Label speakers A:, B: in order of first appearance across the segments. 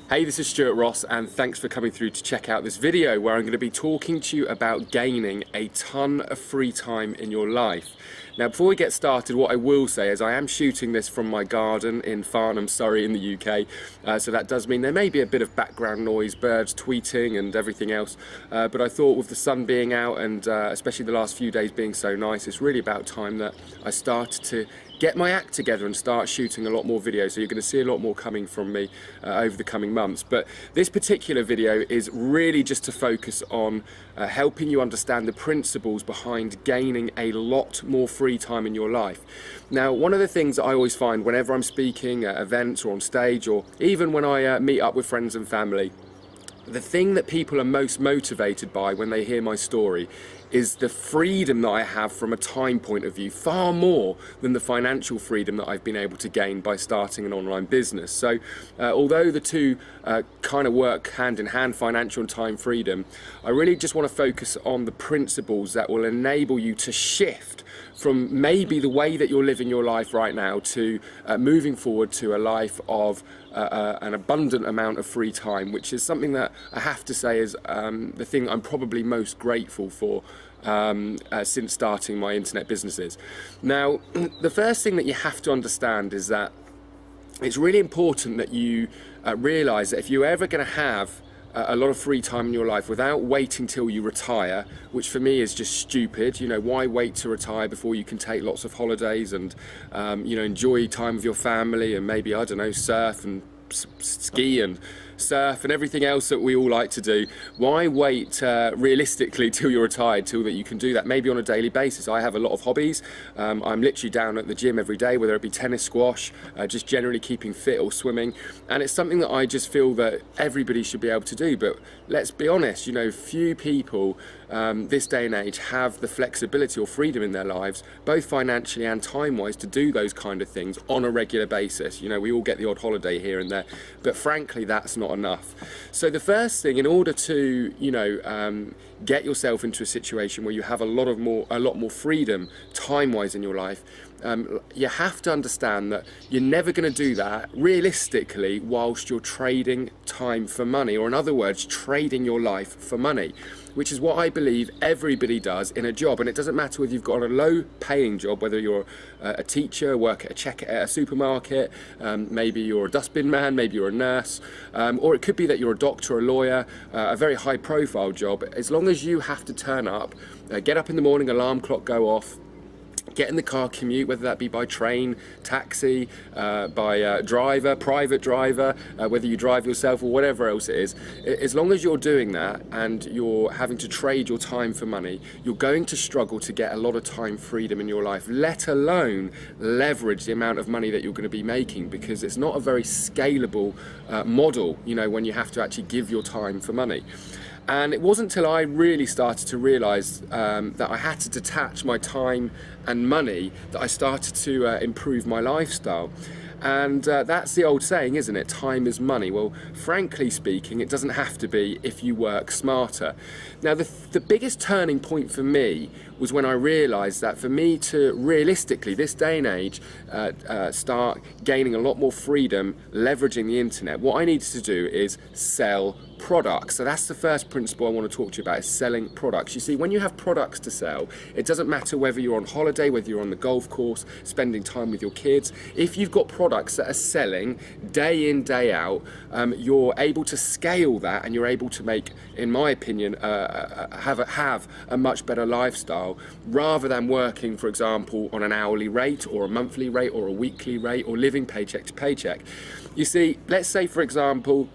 A: Hey, this is Stuart Ross, and thanks for coming through to check out this video where I'm going to be talking to you about gaining a ton of free time in your life. Now, before we get started, what I will say is I am shooting this from my garden in Farnham, Surrey in the UK, so that does mean there may be a bit of background noise, birds tweeting and everything else, but I thought with the sun being out and especially the last few days being so nice, it's really about time that I started to get my act together and start shooting a lot more videos. So you're going to see a lot more coming from me over the coming months. But this particular video is really just to focus on helping you understand the principles behind gaining a lot more free time in your life. Now, one of the things that I always find whenever I'm speaking at events or on stage, or even when I meet up with friends and family, the thing that people are most motivated by when they hear my story is the freedom that I have from a time point of view, far more than the financial freedom that I've been able to gain by starting an online business. So although the two kind of work hand in hand, financial and time freedom, I really just want to focus on the principles that will enable you to shift from maybe the way that you're living your life right now to moving forward to a life of an abundant amount of free time, which is something that I have to say is the thing I'm probably most grateful for since starting my internet businesses. Now, the first thing that you have to understand is that it's really important that you realise that if you're ever going to have a lot of free time in your life without waiting till you retire, which for me is just stupid. You know, why wait to retire before you can take lots of holidays and enjoy time with your family and maybe, I don't know, surf and ski and surf and everything else that we all like to do. Why wait realistically till you're retired, till that you can do that maybe on a daily basis? I have a lot of hobbies. I'm literally down at the gym every day, whether it be tennis, squash, just generally keeping fit, or swimming, and it's something that I just feel that everybody should be able to do. But let's be honest, few people this day and age have the flexibility or freedom in their lives, both financially and time-wise, to do those kind of things on a regular basis. We all get the odd holiday here and there, but frankly that's not enough. So the first thing, in order to get yourself into a situation where you have a lot more freedom time-wise in your life, you have to understand that you're never going to do that realistically whilst you're trading time for money, or in other words, trading your life for money, which is what I believe everybody does in a job. And it doesn't matter whether you've got a low paying job, whether you're a teacher, work at a supermarket, maybe you're a dustbin man, maybe you're a nurse, or it could be that you're a doctor or a lawyer, a very high profile job. As long as you have to turn up, get up in the morning, alarm clock go off, get in the car, commute, whether that be by train, taxi, by driver, private driver, whether you drive yourself or whatever else it is. As long as you're doing that and you're having to trade your time for money, you're going to struggle to get a lot of time freedom in your life, let alone leverage the amount of money that you're going to be making, because it's not a very scalable model, when you have to actually give your time for money. And it wasn't until I really started to realise that I had to detach my time and money that I started to improve my lifestyle. And that's the old saying, isn't it? Time is money. Well, frankly speaking, it doesn't have to be if you work smarter. Now, the biggest turning point for me was when I realised that for me to realistically, this day and age, start gaining a lot more freedom leveraging the internet, what I needed to do is sell products. So that's the first principle I want to talk to you about, is selling products. You see, when you have products to sell, it doesn't matter whether you're on holiday, whether you're on the golf course, spending time with your kids. If you've got products that are selling day in, day out, you're able to scale that, and you're able to make, in my opinion, have a much better lifestyle, rather than working, for example, on an hourly rate or a monthly rate or a weekly rate, or living paycheck to paycheck. You see, let's say, for example,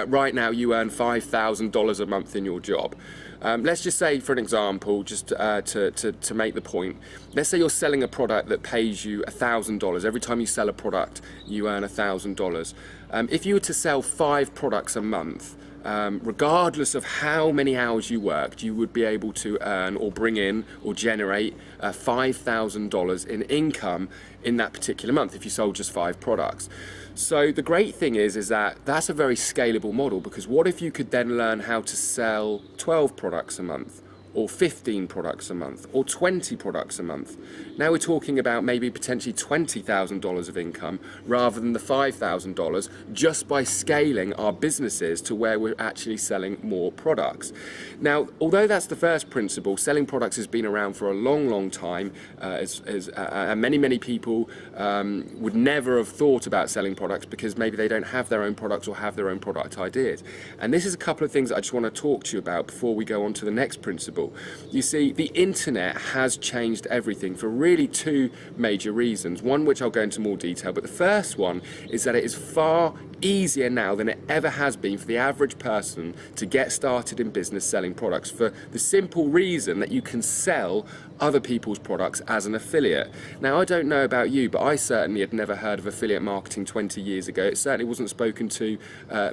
A: right now you earn $5,000 a month in your job. Let's just say, for an example, just to make the point, let's say you're selling a product that pays you $1,000. Every time you sell a product, you earn $1,000. If you were to sell 5 products a month, regardless of how many hours you worked, you would be able to earn or bring in or generate $5,000 in income in that particular month if you sold just 5 products. So the great thing is that that's a very scalable model, because what if you could then learn how to sell 12 products a month, or 15 products a month, or 20 products a month. Now we're talking about maybe potentially $20,000 of income rather than the $5,000, just by scaling our businesses to where we're actually selling more products. Now, although that's the first principle, selling products has been around for a long time, and many people would never have thought about selling products because maybe they don't have their own products or have their own product ideas. And this is a couple of things I just want to talk to you about before we go on to the next principle. You see, the internet has changed everything for really two major reasons. One, which I'll go into more detail, but the first one is that it is far easier now than it ever has been for the average person to get started in business selling products, for the simple reason that you can sell other people's products as an affiliate. Now, I don't know about you, but I certainly had never heard of affiliate marketing 20 years ago. It certainly wasn't spoken to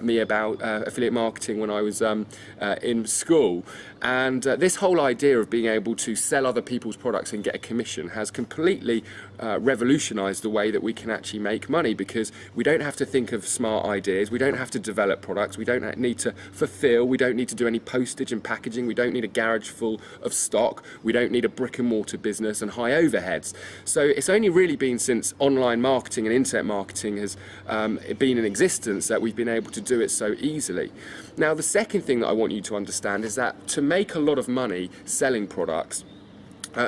A: me about affiliate marketing when I was in school. And this whole idea of being able to sell other people's products and get a commission has completely revolutionized the way that we can actually make money, because we don't have to think of smart ideas, we don't have to develop products, we don't need to fulfill, we don't need to do any postage and packaging, we don't need a garage full of stock, we don't need a brick and mortar business and high overheads. So it's only really been since online marketing and internet marketing has been in existence that we've been able to do it so easily. Now, the second thing that I want you to understand is that to make a lot of money selling products,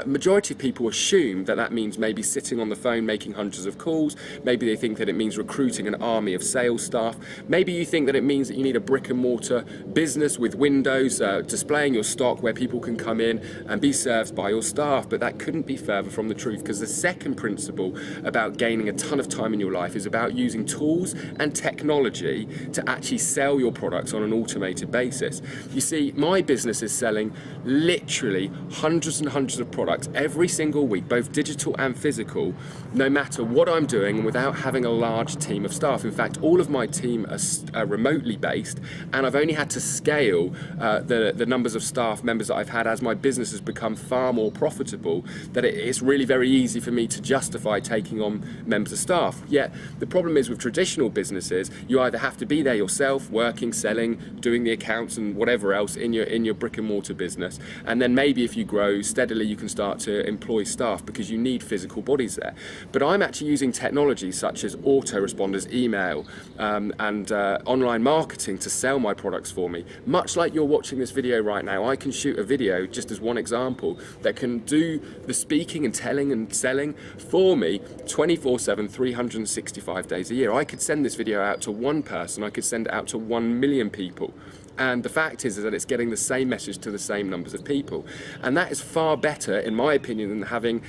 A: majority of people assume that that means maybe sitting on the phone making hundreds of calls. Maybe they think that it means recruiting an army of sales staff. Maybe you think that it means that you need a brick and mortar business with windows displaying your stock where people can come in and be served by your staff. But that couldn't be further from the truth, because the second principle about gaining a ton of time in your life is about using tools and technology to actually sell your products on an automated basis. You see, my business is selling literally hundreds and hundreds of products every single week, both digital and physical, no matter what I'm doing, and without having a large team of staff. In fact, all of my team are remotely based, and I've only had to scale the numbers of staff members that I've had as my business has become far more profitable, that it's really very easy for me to justify taking on members of staff. Yet the problem is with traditional businesses, you either have to be there yourself, working, selling, doing the accounts and whatever else in your brick and mortar business, and then maybe if you grow steadily you can start to employ staff because you need physical bodies there. But I'm actually using technology such as autoresponders, email, and online marketing to sell my products for me. Much like you're watching this video right now, I can shoot a video, just as one example, that can do the speaking and telling and selling for me 24/7, 365 days a year. I could send this video out to one person, I could send it out to 1 million people. And the fact is that it's getting the same message to the same numbers of people. And that is far better, in my opinion, than having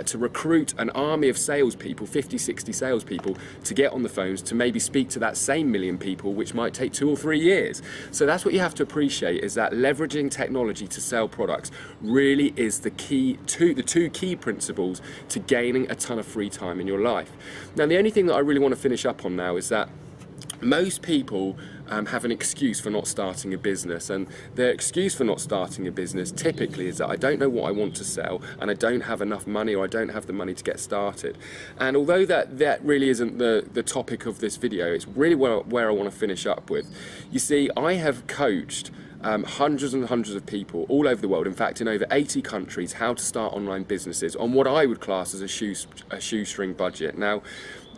A: to recruit an army of salespeople, 50, 60 salespeople, to get on the phones to maybe speak to that same million people, which might take 2 or 3 years. So that's what you have to appreciate, is that leveraging technology to sell products really is the two key principles to gaining a ton of free time in your life. Now, the only thing that I really want to finish up on now is that most people have an excuse for not starting a business, and their excuse for not starting a business typically is that I don't know what I want to sell and I don't have enough money, or I don't have the money to get started. And although that really isn't the topic of this video, it's really where I want to finish up with. You see, I have coached hundreds and hundreds of people all over the world, in fact in over 80 countries, how to start online businesses on what I would class as a shoestring budget. Now,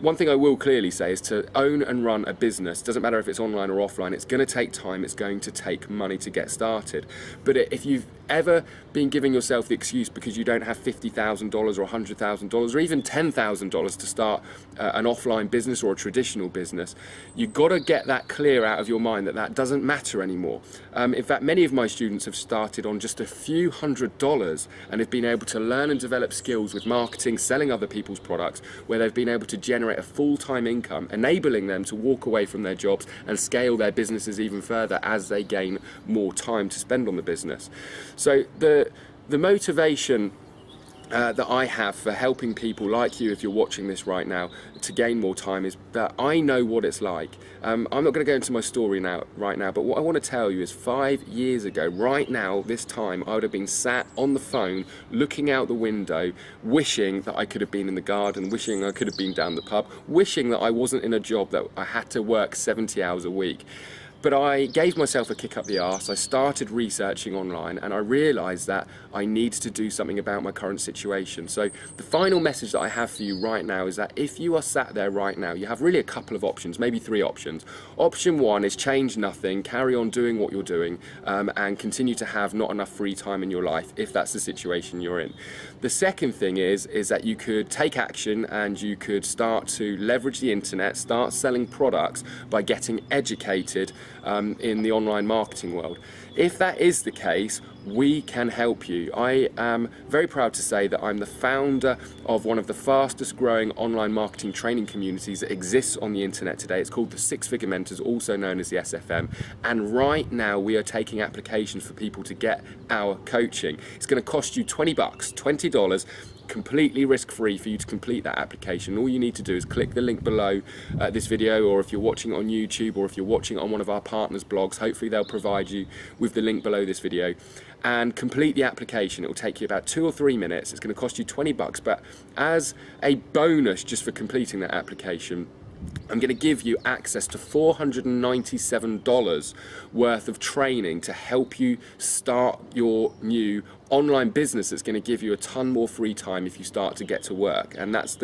A: one thing I will clearly say is to own and run a business, doesn't matter if it's online or offline, it's going to take time, it's going to take money to get started. But if you've ever been giving yourself the excuse because you don't have $50,000 or $100,000 or even $10,000 to start an offline business or a traditional business, you've got to get that clear out of your mind that doesn't matter anymore. In fact, many of my students have started on just a few $100s and have been able to learn and develop skills with marketing, selling other people's products, where they've been able to generate a full-time income, enabling them to walk away from their jobs and scale their businesses even further as they gain more time to spend on the business. So the motivation that I have for helping people like you, if you're watching this right now, to gain more time is that I know what it's like. I'm not going to go into my story right now, but what I want to tell you is 5 years ago, right now, this time, I would have been sat on the phone, looking out the window, wishing that I could have been in the garden, wishing I could have been down the pub, wishing that I wasn't in a job that I had to work 70 hours a week. But I gave myself a kick up the arse. I started researching online and I realised that I needed to do something about my current situation. So the final message that I have for you right now is that if you are sat there right now, you have really a couple of options, maybe 3 options. Option 1 is change nothing, carry on doing what you're doing, and continue to have not enough free time in your life if that's the situation you're in. The second thing is that you could take action and you could start to leverage the internet, start selling products by getting educated in the online marketing world. If that is the case, we can help you. I am very proud to say that I'm the founder of one of the fastest growing online marketing training communities that exists on the internet today. It's called the 6 Figure Mentors, also known as the SFM. And right now we are taking applications for people to get our coaching. It's going to cost you $20, $20. Completely risk-free for you to complete that application. All you need to do is click the link below this video, or if you're watching it on YouTube, or if you're watching it on one of our partners' blogs, hopefully they'll provide you with the link below this video, and complete the application. It will take you about 2 or 3 minutes. It's going to cost you $20, but as a bonus just for completing that application, I'm going to give you access to $497 worth of training to help you start your new online business that's going to give you a ton more free time if you start to get to work. And that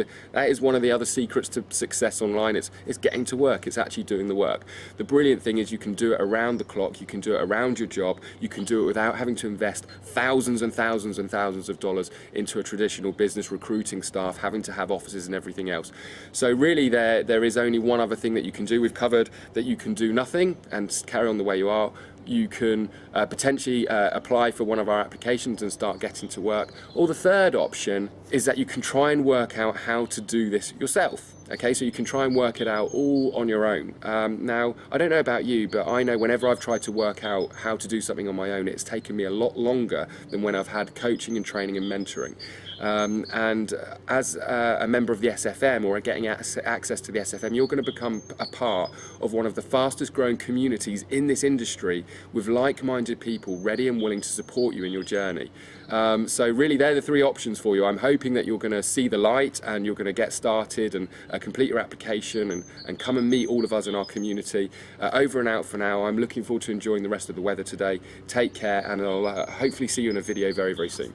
A: is one of the other secrets to success online. It's getting to work. It's actually doing the work. The brilliant thing is you can do it around the clock. You can do it around your job. You can do it without having to invest thousands and thousands and thousands of dollars into a traditional business, recruiting staff, having to have offices and everything else. So really there is only one other thing that you can do. We've covered that you can do nothing and carry on the way you are. You can potentially apply for one of our applications and start getting to work. Or the third option is that you can try and work out how to do this yourself. Okay, so you can try and work it out all on your own. Now, I don't know about you, but I know whenever I've tried to work out how to do something on my own, it's taken me a lot longer than when I've had coaching and training and mentoring. And as a member of the SFM, or getting access to the SFM, you're going to become a part of one of the fastest growing communities in this industry, with like-minded people ready and willing to support you in your journey. So really they're the 3 options for you. I'm hoping that you're going to see the light and you're going to get started and complete your application and come and meet all of us in our community. Over and out for now. I'm looking forward to enjoying the rest of the weather today. Take care, and I'll hopefully see you in a video very, very soon.